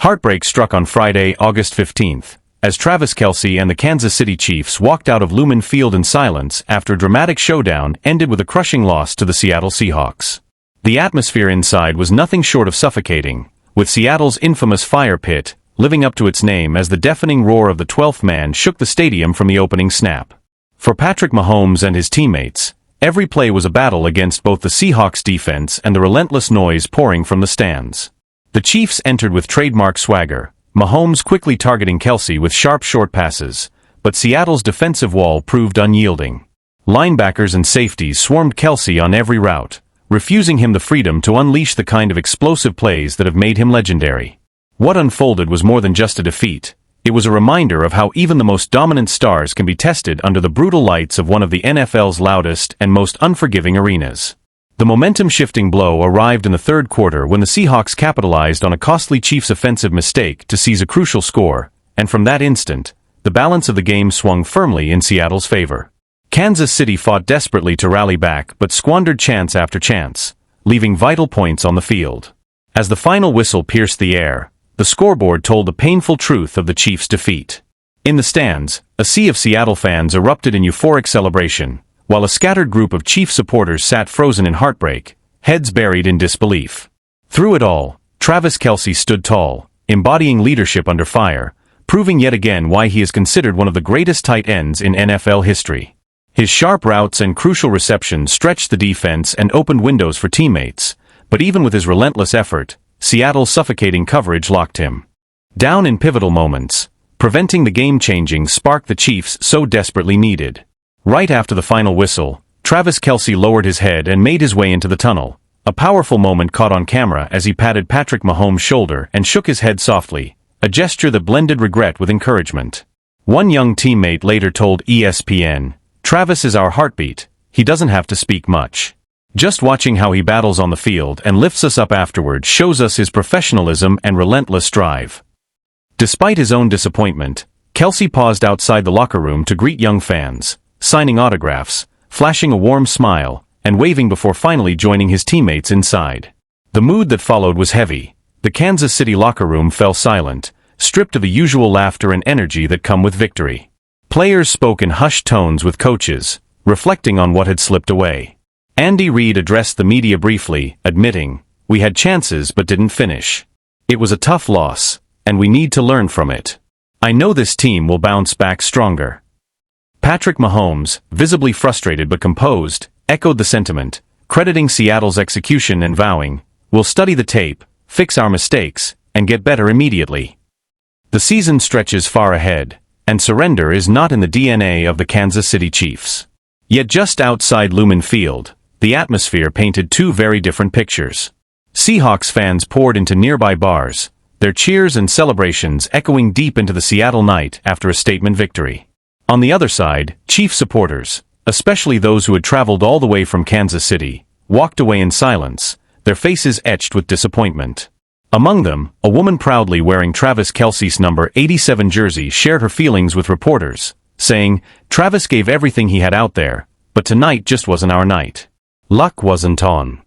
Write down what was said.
Heartbreak struck on Friday, August 15th, as Travis Kelce and the Kansas City Chiefs walked out of Lumen Field in silence after a dramatic showdown ended with a crushing loss to the Seattle Seahawks. The atmosphere inside was nothing short of suffocating, with Seattle's infamous fire pit living up to its name as the deafening roar of the 12th man shook the stadium from the opening snap. For Patrick Mahomes and his teammates, every play was a battle against both the Seahawks defense and the relentless noise pouring from the stands. The Chiefs entered with trademark swagger, Mahomes quickly targeting Kelce with sharp short passes, but Seattle's defensive wall proved unyielding. Linebackers and safeties swarmed Kelce on every route, refusing him the freedom to unleash the kind of explosive plays that have made him legendary. What unfolded was more than just a defeat. It was a reminder of how even the most dominant stars can be tested under the brutal lights of one of the NFL's loudest and most unforgiving arenas. The momentum-shifting blow arrived in the third quarter when the Seahawks capitalized on a costly Chiefs offensive mistake to seize a crucial score, and from that instant, the balance of the game swung firmly in Seattle's favor. Kansas City fought desperately to rally back but squandered chance after chance, leaving vital points on the field. As the final whistle pierced the air, the scoreboard told the painful truth of the Chiefs' defeat. In the stands, a sea of Seattle fans erupted in euphoric celebration, while a scattered group of Chiefs supporters sat frozen in heartbreak, heads buried in disbelief. Through it all, Travis Kelce stood tall, embodying leadership under fire, proving yet again why he is considered one of the greatest tight ends in NFL history. His sharp routes and crucial receptions stretched the defense and opened windows for teammates, but even with his relentless effort, Seattle's suffocating coverage locked him down in pivotal moments, preventing the game-changing spark the Chiefs so desperately needed. Right after the final whistle, Travis Kelce lowered his head and made his way into the tunnel, a powerful moment caught on camera as he patted Patrick Mahomes' shoulder and shook his head softly, a gesture that blended regret with encouragement. One young teammate later told ESPN, "Travis is our heartbeat, he doesn't have to speak much. Just watching how he battles on the field and lifts us up afterward shows us his professionalism and relentless drive." Despite his own disappointment, Kelce paused outside the locker room to greet young fans, signing autographs, flashing a warm smile, and waving before finally joining his teammates inside. The mood that followed was heavy. The Kansas City locker room fell silent, stripped of the usual laughter and energy that come with victory. Players spoke in hushed tones with coaches, reflecting on what had slipped away. Andy Reid addressed the media briefly, admitting, "We had chances but didn't finish. It was a tough loss, and we need to learn from it. I know this team will bounce back stronger." Patrick Mahomes, visibly frustrated but composed, echoed the sentiment, crediting Seattle's execution and vowing, "We'll study the tape, fix our mistakes, and get better immediately." The season stretches far ahead, and surrender is not in the DNA of the Kansas City Chiefs. Yet just outside Lumen Field, the atmosphere painted two very different pictures. Seahawks fans poured into nearby bars, their cheers and celebrations echoing deep into the Seattle night after a statement victory. On the other side, Chiefs supporters, especially those who had traveled all the way from Kansas City, walked away in silence, their faces etched with disappointment. Among them, a woman proudly wearing Travis Kelce's number 87 jersey shared her feelings with reporters, saying, "Travis gave everything he had out there, but tonight just wasn't our night. Luck wasn't on."